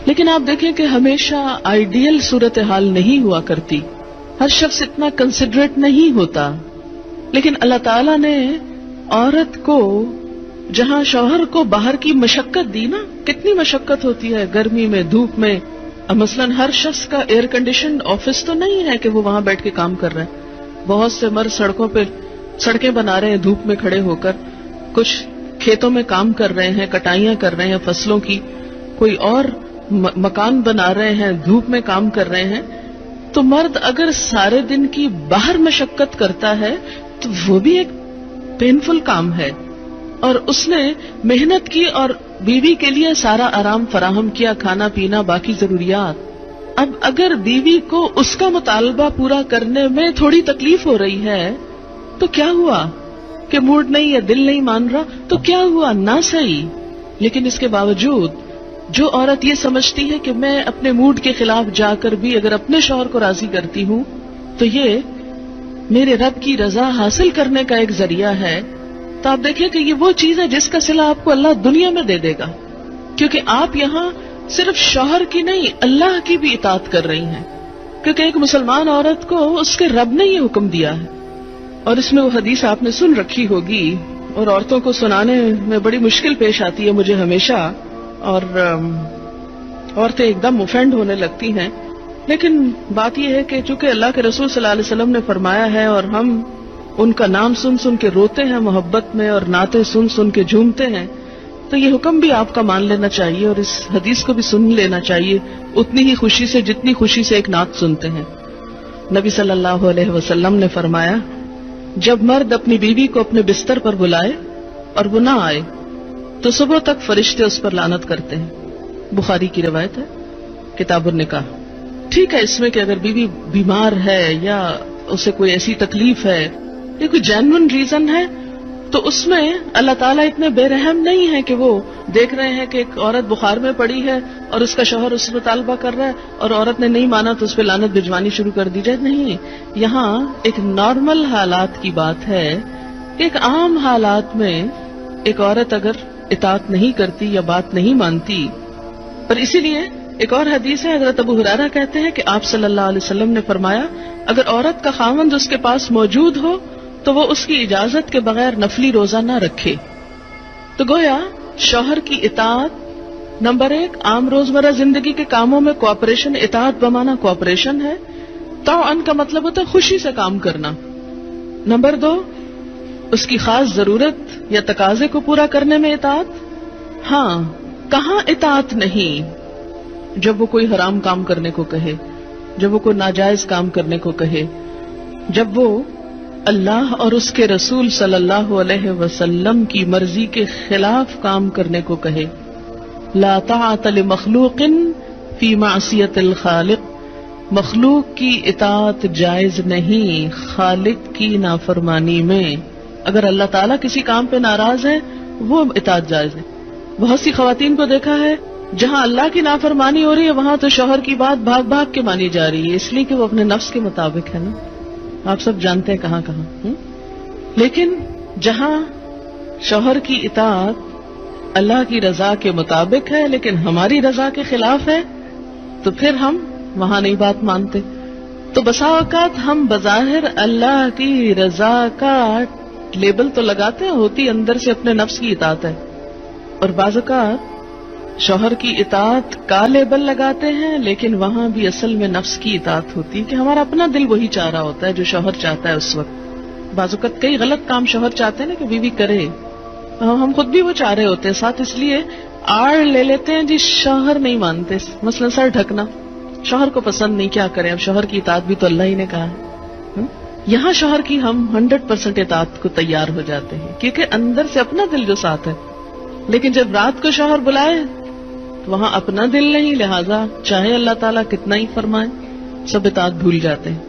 لیکن آپ دیکھیں کہ ہمیشہ آئیڈیل صورتحال نہیں ہوا کرتی، ہر شخص اتنا کنسیڈریٹ نہیں ہوتا. لیکن اللہ تعالیٰ نے عورت کو جہاں شوہر کو باہر کی مشقت دی نا، کتنی مشقت ہوتی ہے گرمی میں، دھوپ میں. مثلاً ہر شخص کا ایئر کنڈیشن آفس تو نہیں ہے کہ وہ وہاں بیٹھ کے کام کر رہے ہیں. بہت سے مرد سڑکوں پہ سڑکیں بنا رہے ہیں دھوپ میں کھڑے ہو کر، کچھ کھیتوں میں کام کر رہے ہیں، کٹائیاں کر رہے ہیں فصلوں کی، کوئی اور مکان بنا رہے ہیں، دھوپ میں کام کر رہے ہیں. تو مرد اگر سارے دن کی باہر مشقت کرتا ہے تو وہ بھی ایک پینفل کام ہے، اور اس نے محنت کی اور بیوی کے لیے سارا آرام فراہم کیا، کھانا پینا باقی ضروریات. اب اگر بیوی کو اس کا مطالبہ پورا کرنے میں تھوڑی تکلیف ہو رہی ہے تو کیا ہوا کہ موڈ نہیں ہے، دل نہیں مان رہا تو کیا ہوا، نہ صحیح. لیکن اس کے باوجود جو عورت یہ سمجھتی ہے کہ میں اپنے موڈ کے خلاف جا کر بھی اگر اپنے شوہر کو راضی کرتی ہوں تو یہ میرے رب کی رضا حاصل کرنے کا ایک ذریعہ ہے، تو آپ دیکھیں کہ یہ وہ چیز ہے جس کا صلہ آپ کو اللہ دنیا میں دے دے گا، کیونکہ آپ یہاں صرف شوہر کی نہیں اللہ کی بھی اطاعت کر رہی ہیں. کیونکہ ایک مسلمان عورت کو اس کے رب نے یہ حکم دیا ہے. اور اس میں وہ حدیث آپ نے سن رکھی ہوگی، اور عورتوں کو سنانے میں بڑی مشکل پیش آتی ہے مجھے ہمیشہ، اور عورتیں ایک دم اوفینڈ ہونے لگتی ہیں. لیکن بات یہ ہے کہ چونکہ اللہ کے رسول صلی اللہ علیہ وسلم نے فرمایا ہے اور ہم ان کا نام سن سن کے روتے ہیں محبت میں اور نعتیں سن سن کے جھومتے ہیں، تو یہ حکم بھی آپ کا مان لینا چاہیے اور اس حدیث کو بھی سن لینا چاہیے اتنی ہی خوشی سے جتنی خوشی سے ایک نعت سنتے ہیں. نبی صلی اللہ علیہ وسلم نے فرمایا، جب مرد اپنی بیوی کو اپنے بستر پر بلائے اور وہ نہ آئے تو صبح تک فرشتے اس پر لعنت کرتے ہیں. بخاری کی روایت ہے، کتاب النکاح. ٹھیک ہے اس میں کہ اگر بیوی بیمار ہے یا اسے کوئی ایسی تکلیف ہے یا کوئی جینوئن ریزن ہے تو اس میں اللہ تعالیٰ اتنے بے رحم نہیں ہے کہ وہ دیکھ رہے ہیں کہ ایک عورت بخار میں پڑی ہے اور اس کا شوہر اس سے مطالبہ کر رہا ہے اور عورت نے نہیں مانا تو اس پہ لعنت بھجوانی شروع کر دی جائے. نہیں، یہاں ایک نارمل حالات کی بات ہے کہ ایک عام حالات میں ایک عورت اگر اطاعت نہیں کرتی یا بات نہیں مانتی. پر اسی لیے ایک اور حدیث ہے، حضرت ابو ہریرہ کہتے ہیں کہ آپ صلی اللہ علیہ وسلم نے فرمایا، اگر عورت کا خاوند اس کے پاس موجود ہو تو وہ اس کی اجازت کے بغیر نفلی روزہ نہ رکھے. تو گویا شوہر کی اطاعت نمبر 1 عام روزمرہ زندگی کے کاموں میں کوآپریشن، اطاعت بمانا کوآپریشن ہے. طوعاً کا مطلب ہوتا ہے خوشی سے کام کرنا. نمبر 2 اس کی خاص ضرورت یا تقاضے کو پورا کرنے میں اطاعت. ہاں، کہاں اطاعت نہیں؟ جب وہ کوئی حرام کام کرنے کو کہے، جب وہ کوئی ناجائز کام کرنے کو کہے، جب وہ اللہ اور اس کے رسول صلی اللہ علیہ وسلم کی مرضی کے خلاف کام کرنے کو کہے. لا طاعت لمخلوق فی معصیت الخالق. مخلوق کی اطاعت جائز نہیں خالق کی نافرمانی میں. اگر اللہ تعالیٰ کسی کام پہ ناراض ہے وہ اطاعت جائز ہے. بہت سی خواتین کو دیکھا ہے جہاں اللہ کی نافرمانی ہو رہی ہے وہاں تو شوہر کی بات بھاگ بھاگ کے مانی جا رہی ہے، اس لیے کہ وہ اپنے نفس کے مطابق ہے نا. آپ سب جانتے ہیں کہاں کہاں. لیکن جہاں شوہر کی اطاعت اللہ کی رضا کے مطابق ہے لیکن ہماری رضا کے خلاف ہے تو پھر ہم وہاں نہیں بات مانتے. تو بسا اوقات ہم بظاہر اللہ کی رضا کا لیبل تو لگاتے ہیں، ہوتی اندر سے اپنے نفس کی اطاعت ہے. اور بعض اوقات شوہر کی اطاعت کا لیبل لگاتے ہیں لیکن وہاں بھی اصل میں نفس کی اطاعت ہوتی ہے کہ ہمارا اپنا دل وہی چاہ رہا ہوتا ہے جو شوہر چاہتا ہے اس وقت. بعض اوقات کئی غلط کام شوہر چاہتے ہیں نا کہ بیوی کرے، ہم خود بھی وہ چاہ رہے ہوتے ہیں ساتھ، اس لیے آڑ لے لیتے ہیں جی شوہر نہیں مانتے. مثلا سر ڈھکنا شوہر کو پسند نہیں، کیا کریں، اب شوہر کی اطاعت بھی تو اللہ ہی نے کہا ہے. یہاں شوہر کی ہم 100% اطاعت کو تیار ہو جاتے ہیں کیونکہ اندر سے اپنا دل جو ساتھ ہے. لیکن جب رات کو شوہر بلائے وہاں اپنا دل نہیں، لہذا چاہے اللہ تعالیٰ کتنا ہی فرمائے سب اطاعت بھول جاتے ہیں.